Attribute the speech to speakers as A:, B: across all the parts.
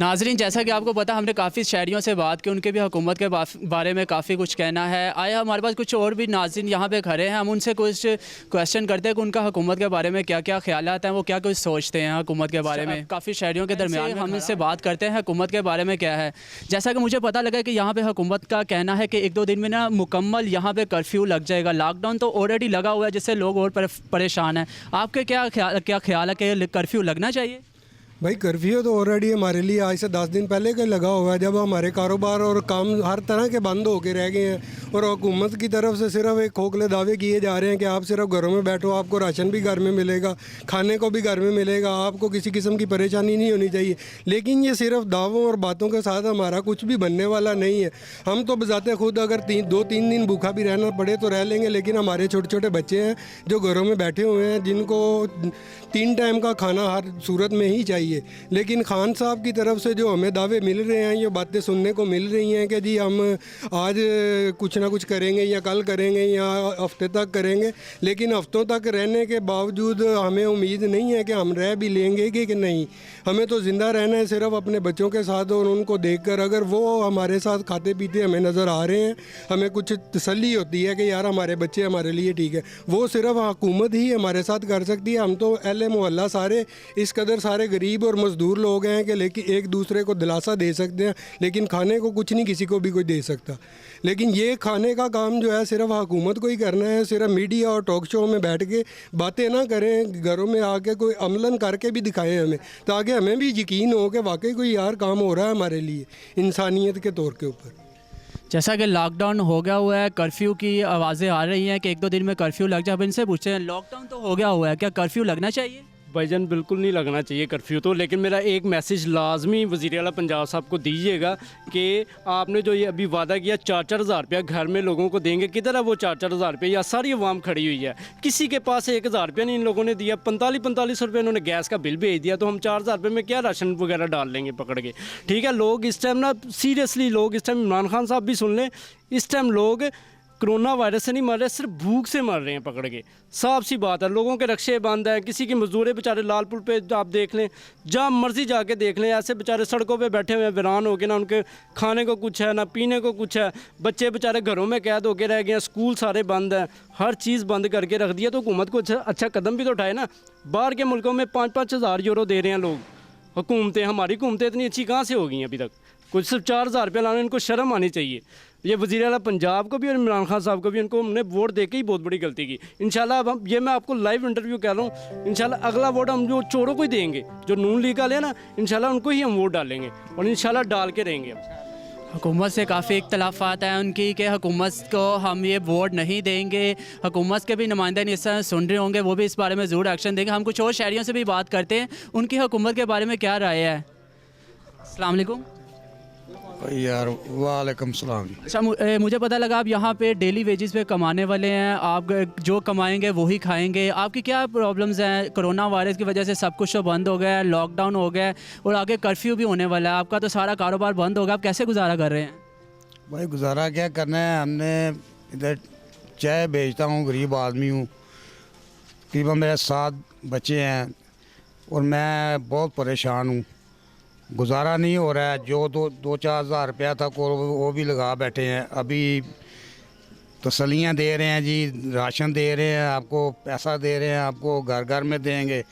A: नाजरीन, जैसा कि आपको पता, हमने काफ़ी शहरियों से बात की, उनके भी हुकूमत के बारे में काफ़ी कुछ कहना है। आए हमारे पास कुछ और भी नाजरीन यहाँ पे खड़े हैं, हम उनसे कुछ क्वेश्चन करते हैं कि उनका हुकूमत के बारे में क्या क्या ख्यालात हैं, वो क्या कुछ सोचते हैं हुकूमत के बारे में। काफ़ी शहरियों के दरमियान हम इनसे बात करते हैं हुकूमत के बारे में क्या है। जैसा कि मुझे पता लगा कि यहाँ पर हुकूमत का कहना है कि 1-2 दिन में ना मुकम्मल यहाँ पर कर्फ्यू लग जाएगा। लॉकडाउन तो ऑलरेडी लगा हुआ है, जिससे लोग और परेशान हैं। आपके क्या ख्याल है कि कर्फ्यू लगना चाहिए?
B: भाई कर्फ्यू तो ऑलरेडी हमारे लिए आज से 10 दिन पहले का लगा हुआ है, जब हमारे कारोबार और काम हर तरह के बंद होके रह गए हैं और हुकूमत की तरफ से सिर्फ एक खोखले दावे किए जा रहे हैं कि आप सिर्फ घरों में बैठो, आपको राशन भी घर में मिलेगा, खाने को भी घर में मिलेगा, आपको किसी किस्म की परेशानी नहीं होनी चाहिए। लेकिन ये सिर्फ दावों और बातों के साथ हमारा कुछ भी बनने वाला नहीं है। हम तो बजाते खुद अगर 2-3 दिन भूखा भी रहना पड़े तो रह लेंगे, लेकिन हमारे छोटे छोटे बच्चे हैं जो घरों में बैठे हुए हैं, जिनको 3 टाइम का खाना हर सूरत में ही चाहिए। लेकिन खान साहब की तरफ से जो हमें दावे मिल रहे हैं, ये बातें सुनने को मिल रही हैं कि जी हम आज कुछ ना कुछ करेंगे या कल करेंगे या हफ्ते तक करेंगे, लेकिन हफ्तों तक रहने के बावजूद हमें उम्मीद नहीं है कि हम रह भी लेंगे कि नहीं। हमें तो ज़िंदा रहना है सिर्फ अपने बच्चों के साथ और उनको देखकर। अगर वो हमारे साथ खाते पीते हमें नज़र आ रहे हैं, हमें कुछ तसल्ली होती है कि यार हमारे बच्चे हमारे लिए ठीक है। वो सिर्फ हुकूमत ही हमारे साथ कर सकती है। हम तो अहले मोहल्ला सारे इस कदर सारे गरीब और मज़दूर लोग हैं कि लेकिन एक दूसरे को दिलासा दे सकते हैं, लेकिन खाने को कुछ नहीं किसी को भी कोई दे सकता। लेकिन ये खाने का काम जो है सिर्फ हुकूमत को ही करना है। सिर्फ मीडिया और टॉक शो में बैठ के बातें ना करें, घरों में आके कोई अमलन करके भी दिखाएं हमें, ताकि हमें भी यकीन हो कि वाकई कोई यार काम हो रहा है हमारे लिए इंसानियत के तौर के ऊपर।
A: जैसा कि लॉकडाउन हो गया हुआ है, कर्फ्यू की आवाज़ें आ रही हैं कि 1-2 दिन में कर्फ्यू लग जाए। अब इनसे पूछते हैं, लॉकडाउन तो हो गया हुआ है, क्या कर्फ्यू लगना चाहिए?
C: भाईजान बिल्कुल नहीं लगना चाहिए कर्फ्यू तो, लेकिन मेरा एक मैसेज लाजमी वज़ीर आला पंजाब साहब को दीजिएगा कि आपने जो ये अभी वादा किया 4-4 हज़ार रुपया घर में लोगों को देंगे, किधर है वो 4-4 हज़ार रुपये? या सारी अवाम खड़ी हुई है, किसी के पास 1 हज़ार रुपया नहीं इन लोगों ने दिया। 45-45 रुपये इन्होंने गैस का बिल भेज दिया, तो हम 4 हज़ार रुपये में क्या राशन वगैरह डाल लेंगे पकड़ के? ठीक है, लोग इस टाइम ना सीरियसली, लोग इस टाइम, इमरान खान साहब भी सुन लें, इस टाइम लोग कोरोना वायरस से नहीं मर रहे, सिर्फ भूख से मर रहे हैं पकड़ के। साफ सी बात है, लोगों के रक्शे बंद हैं, किसी की मजदूरें बेचारे लालपुर पे आप देख लें, जहाँ मर्जी जाके देख लें, ऐसे बेचारे सड़कों पे बैठे हुए हैं, वीरान हो गए, ना उनके खाने को कुछ है ना पीने को कुछ है। बच्चे बेचारे घरों में कैद होके रह गए हैं, स्कूल सारे बंद हैं, हर चीज़ बंद करके रख दिया। तो हुकूमत को अच्छा कदम भी तो उठाए ना। बाहर के मुल्कों में 5-5 हज़ार यूरो दे रहे हैं लोग हुकूमतें। हमारी हुकूमतें इतनी अच्छी कहाँ से हो गई हैं अभी तक? कुछ सिर्फ 4 हज़ार रुपये लाने, इनको शर्म आनी चाहिए। ये वज़ीर आला पंजाब को भी और इमरान खान साहब को भी, इनको हमने वोट देके ही बहुत बड़ी गलती की। इंशाल्लाह अब हम, ये मैं आपको लाइव इंटरव्यू कह रहा हूँ, इंशाल्लाह अगला वोट हम जो चोरों को ही देंगे, जो नून लीग वाले हैं ना, इंशाल्लाह उनको ही हम वोट डालेंगे और इंशाल्लाह डाल के रहेंगे।
A: हुकूमत से काफ़ी इख्तलाफात हैं उनकी कि हुकूमत को हम ये वोट नहीं देंगे। हुकूमत के भी नुमाइंदे इस तरह सुन रहे होंगे, वो भी इस बारे में ज़रूर एक्शन देंगे। हम कुछ और शहरियों से भी बात करते हैं, उनकी हुकूमत के बारे में क्या राय है। अस्सलाम वालेकुम
D: यार। वालेकुम सलाम।
A: अच्छा, मुझे पता लगा आप यहाँ पे डेली वेजेस पे कमाने वाले हैं, आप जो कमाएंगे वही खाएंगे। आपकी क्या प्रॉब्लम्स हैं? कोरोना वायरस की वजह से सब कुछ तो बंद हो गया है, लॉकडाउन हो गया है और आगे कर्फ्यू भी होने वाला है, आपका तो सारा कारोबार बंद होगा, आप कैसे गुजारा कर रहे हैं?
D: भाई गुजारा क्या करना है, हमने इधर चाय बेचता हूँ, गरीब आदमी हूँ, तकरीबन मेरे 7 बच्चे हैं और मैं बहुत परेशान हूँ। गुजारा नहीं हो रहा है। जो 2-4 हज़ार रुपया था वो भी लगा बैठे हैं। अभी तसल्लियाँ दे रहे हैं जी, राशन दे रहे हैं, आपको पैसा दे रहे हैं, आपको घर घर में देंगे।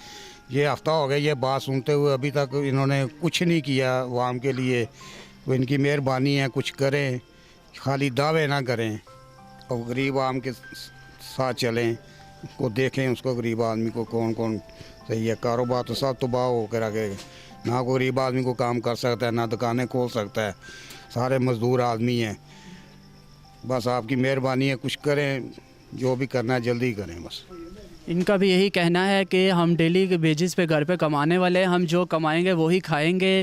D: ये हफ्ता हो गया ये बात सुनते हुए, अभी तक इन्होंने कुछ नहीं किया आवाम के लिए। तो इनकी मेहरबानी है, कुछ करें, खाली दावे ना करें और गरीब आदमी के साथ चलें, को देखें उसको, गरीब आदमी को कौन कौन सही है। कारोबार तो सब तबाह होकर आ गए, ना कोई गरीब आदमी को काम कर सकता है, ना दुकानें खोल सकता है, सारे मज़दूर आदमी हैं। बस आपकी मेहरबानी है, कुछ करें, जो भी करना है जल्दी करें बस।
A: इनका भी यही कहना है कि हम डेली के बेसिस पे घर पे कमाने वाले हैं, हम जो कमाएंगे वही खाएंगे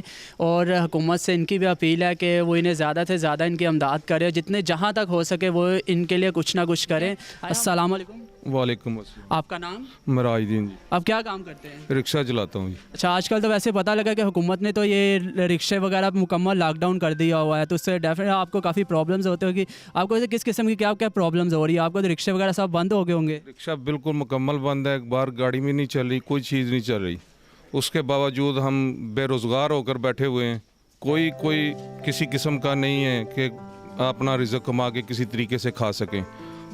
A: और हुकूमत से इनकी भी अपील है कि वो इन्हें ज़्यादा से ज़्यादा इनकी इमदाद करें, जितने जहाँ तक हो सके वो इनके लिए कुछ ना कुछ करें। अस्सलाम वालेकुम।
E: वालेकुम अस्सलाम।
A: आपका नाम?
E: मराजुद्दीन जी।
A: आप क्या काम करते हैं?
E: रिक्शा चलाता हूँ जी।
A: अच्छा, आजकल तो वैसे पता लगा कि हुकूमत ने तो ये रिक्शे वगैरह मुकम्मल लॉकडाउन कर दिया हुआ है, तो उससे डेफिनेट आपको काफ़ी प्रॉब्लम्स होते होगी। आपको वैसे किस किस्म की क्या क्या प्रॉब्लम्स हो रही है? आपको तो रिक्शे वगैरह सब बंद हो गए होंगे।
E: रिक्शा बिल्कुल मुकम्मल बंद है, बाहर गाड़ी में नहीं चल रही, कोई चीज़ नहीं चल रही। उसके बावजूद हम बेरोज़गार होकर बैठे हुए हैं, कोई कोई किसी किस्म का नहीं है कि अपना रिज़्क कमा के किसी तरीके से खा सकें।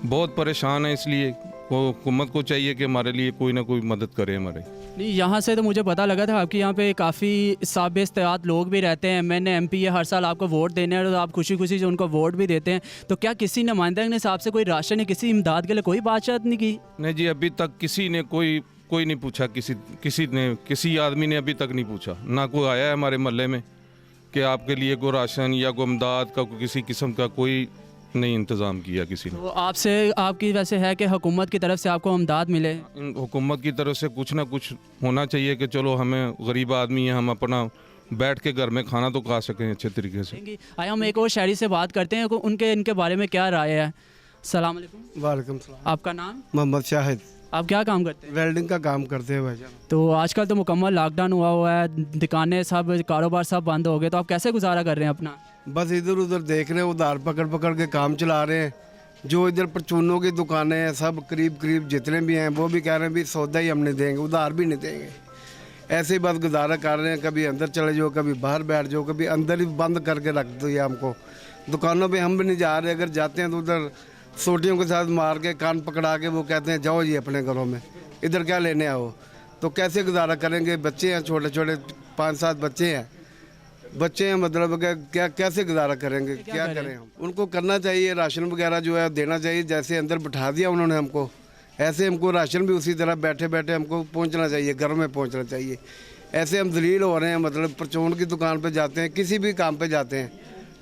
E: बहुत परेशान है, इसलिए हुकूमत को चाहिए कि हमारे लिए कोई ना कोई मदद करे हमारे।
A: नहीं, यहाँ से तो मुझे पता लगा था आपके यहाँ पे काफ़ी साब-ए-इस्तेआत लोग भी रहते हैं, एमएनए एमपी हर साल आपको वोट देने हैं और आप खुशी खुशी से उनको वोट भी देते हैं। तो क्या किसी नुमाइंदे ने साहब से कोई राशन या किसी इमदाद के लिए कोई बातचीत नहीं की?
E: नहीं जी, अभी तक किसी ने कोई नहीं पूछा, किसी आदमी ने अभी तक नहीं पूछा। ना कोई आया है हमारे मोहल्ले में कि आपके लिए कोई राशन या कोई इमदाद का किसी किस्म का कोई नहीं इंतज़ाम किया किसी ने।
A: तो आपसे आपकी वैसे है कि हुकूमत की तरफ से आपको इमदाद मिले?
E: हुकूमत की तरफ से कुछ ना कुछ होना चाहिए कि चलो, हमें गरीब आदमी हैं, हम अपना बैठ के घर में खाना तो खा सकें अच्छे तरीके से।
A: आए हम एक और शहरी से बात करते हैं, उनके इनके बारे में क्या राय है। अस्सलाम वालेकुम।
F: वालेकुम सलाम।
A: आपका नाम?
F: मोहम्मद शाहिद।
A: आप क्या काम करते हैं?
F: वेल्डिंग का काम करते हैं भाईजान।
A: तो आजकल तो मुकम्मल लॉकडाउन हुआ है, दुकानें सब, कारोबार सब बंद हो गए, तो आप कैसे गुजारा कर रहे हैं अपना?
F: बस इधर उधर देख रहे हैं, उधार पकड़ पकड़ के काम चला रहे हैं। जो इधर परचूनों की दुकानें हैं सब करीब जितने भी हैं वो भी कह रहे हैं भी सौदा ही हम नहीं देंगे, उधार भी नहीं देंगे। ऐसे ही बस गुजारा कर रहे हैं, कभी अंदर चले जाओ, कभी बाहर बैठ जाओ, कभी अंदर ही बंद करके रख दो। ये हमको दुकानों पे हम भी नहीं जा रहे, अगर जाते हैं तो उधर सोटियों के साथ मार के कान पकड़ा के वो कहते हैं जाओ जी अपने घरों में, इधर क्या लेने आओ। तो कैसे गुजारा करेंगे? बच्चे हैं छोटे छोटे, 5-7 बच्चे हैं मतलब क्या कैसे गुजारा करेंगे? क्या करें हम? उनको करना चाहिए, राशन वगैरह जो है देना चाहिए। जैसे अंदर बिठा दिया उन्होंने हमको, ऐसे हमको राशन भी उसी तरह बैठे बैठे हमको पहुंचना चाहिए, घरों में पहुंचना चाहिए। ऐसे हम जलील हो रहे हैं। मतलब परचून की दुकान पे जाते हैं, किसी भी काम पे जाते हैं,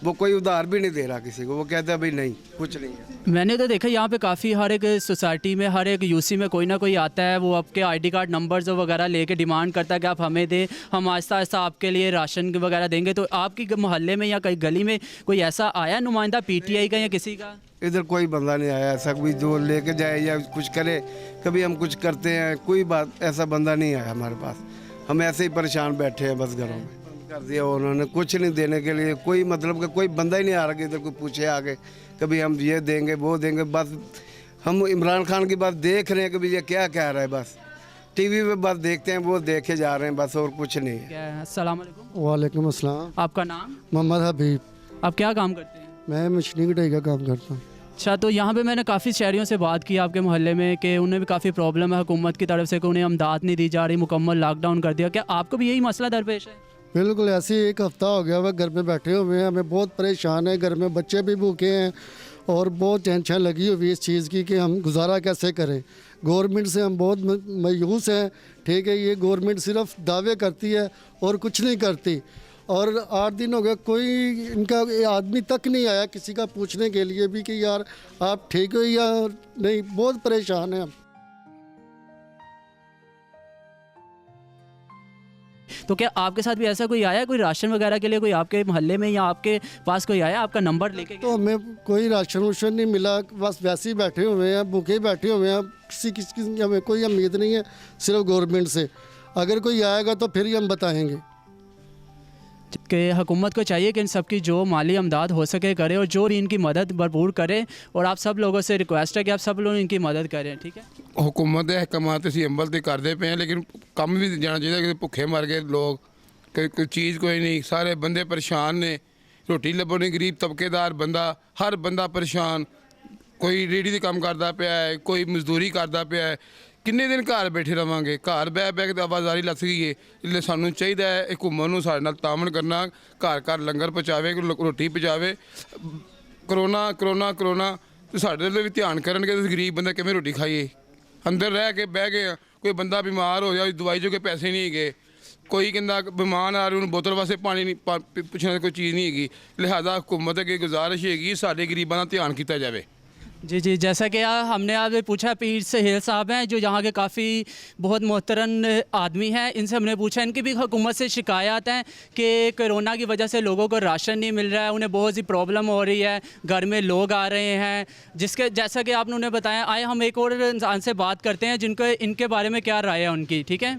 F: वो कोई उधार भी नहीं दे रहा किसी को, वो कहता है भाई नहीं, कुछ नहीं है।
A: मैंने तो देखा यहाँ पे काफ़ी हर एक सोसाइटी में, हर एक यूसी में कोई ना कोई आता है, वो आपके आईडी कार्ड नंबर्स वगैरह लेके डिमांड करता है कि आप हमें दें, हम आहिस्ता आहिस्ता आपके लिए राशन वगैरह देंगे। तो आपकी मोहल्ले में या कहीं गली में कोई ऐसा आया नुमाइंदा पीटीआई का या किसी का?
F: इधर कोई बंदा नहीं आया ऐसा कोई जो लेके जाए या कुछ करे। कभी हम कुछ करते हैं, कोई बात ऐसा बंदा नहीं आया हमारे पास। हम ऐसे ही परेशान बैठे हैं बस घरों में। कर दिया उन्होंने, कुछ नहीं देने के लिए कोई मतलब का कोई बंदा ही नहीं आ रहा कि इधर कोई पूछे आगे कभी हम ये देंगे वो देंगे। बस हम इमरान खान की बात देख रहे हैं कि ये क्या कह रहा है, बस टीवी पे बस देखते हैं, वो देखे जा रहे हैं बस, और कुछ नहीं है।
A: अस्सलाम वालेकुम।
B: वालेकुम अस्सलाम।
A: आपका नाम?
B: मोहम्मद हबीब।
A: आप क्या काम करते हैं?
B: मैं मशीनी कटाई का काम करता हूँ।
A: अच्छा, तो यहाँ पे मैंने काफ़ी शहरियों से बात की आपके मोहल्ले में कि उन्हें भी काफ़ी प्रॉब्लम है हुकूमत की तरफ से कि उन्हें इमदाद नहीं दी जा रही, मुकम्मल लॉकडाउन कर दिया। क्या आपको भी यही मसला दरपेश है?
B: बिल्कुल ऐसे ही 1 हफ्ता हो गया हुआ घर में बैठे हुए हैं, हमें बहुत परेशान है। घर में बच्चे भी भूखे हैं और बहुत टेंशन लगी हुई है इस चीज़ की कि हम गुजारा कैसे करें। गवर्नमेंट से हम बहुत मायूस हैं। ठीक है, ये गवर्नमेंट सिर्फ दावे करती है और कुछ नहीं करती। और 8 दिन हो गए, कोई इनका आदमी तक नहीं आया किसी का पूछने के लिए भी कि यार आप ठीक हो या नहीं। बहुत परेशान हैं हम।
A: तो क्या आपके साथ भी ऐसा कोई आया, कोई राशन वगैरह के लिए, कोई आपके मोहल्ले में या आपके पास कोई आया आपका नंबर लेके?
B: तो हमें कोई राशन वाशन नहीं मिला, बस वैसे ही बैठे हुए हैं, भूखे ही बैठे हुए हैं। किसी की हमें कोई उम्मीद नहीं है सिर्फ गवर्नमेंट से। अगर कोई आएगा तो फिर ही हम बताएंगे।
A: कि हुकूमत को चाहिए कि इन सब की जो माली इमदाद हो सके करे और जो इनकी मदद भरपूर करे। और आप सब लोगों से रिक्वेस्ट है कि आप सब लोग इनकी मदद करें, ठीक है?
G: हुकूमत के अहकाम तो असी अमल तो करते पे हैं, लेकिन कम भी जाना चाहिए कि भुखे मर गए लोग, कोई चीज़ कोई नहीं, सारे बंदे परेशान ने। रोटी लभो नहीं, गरीब तबकेदार बंदा, हर बंदा परेशान। कोई रेहड़ी का काम करता पिया है, कोई मजदूरी करता पिया है। किन्ने दिन घर बैठे रवांगे? घर बह बह के तो आवाजारी लस गई है। इसलिए सानू चाहिए है हुकूमत नूं साडे नाल तामन करना, घर घर लंगर पहुँचावे, रोटी पहुँचावे। करोना करोना करोना तो साडे ते भी ध्यान करनगे तो गरीब बंदा किवें रोटी खाइए? अंदर रह के बह गए, कोई बंदा बीमार हो जाए दवाई जो के पैसे नहीं है, कोई कहता बीमार आ रही बोतल वास्ते पानी नहीं पुछने कोई चीज़ नहीं हैगी। लिहाजा हुकूमत अगे गुजारिश हैगी साडे गरीबां दा ध्यान किया जाए।
A: जी जी, जैसा कि हमने आपसे पूछा, पीर सहेल साहब हैं जो यहाँ के काफ़ी बहुत मोहतरम आदमी हैं। इनसे हमने पूछा, इनकी भी हुकूमत से शिकायत हैं कि कोरोना की वजह से लोगों को राशन नहीं मिल रहा है, उन्हें बहुत सी प्रॉब्लम हो रही है, घर में लोग आ रहे हैं। जिसके जैसा कि आपने उन्हें बताया, आए हम एक और इंसान से बात करते हैं जिनको इनके बारे में क्या राय है उनकी, ठीक है?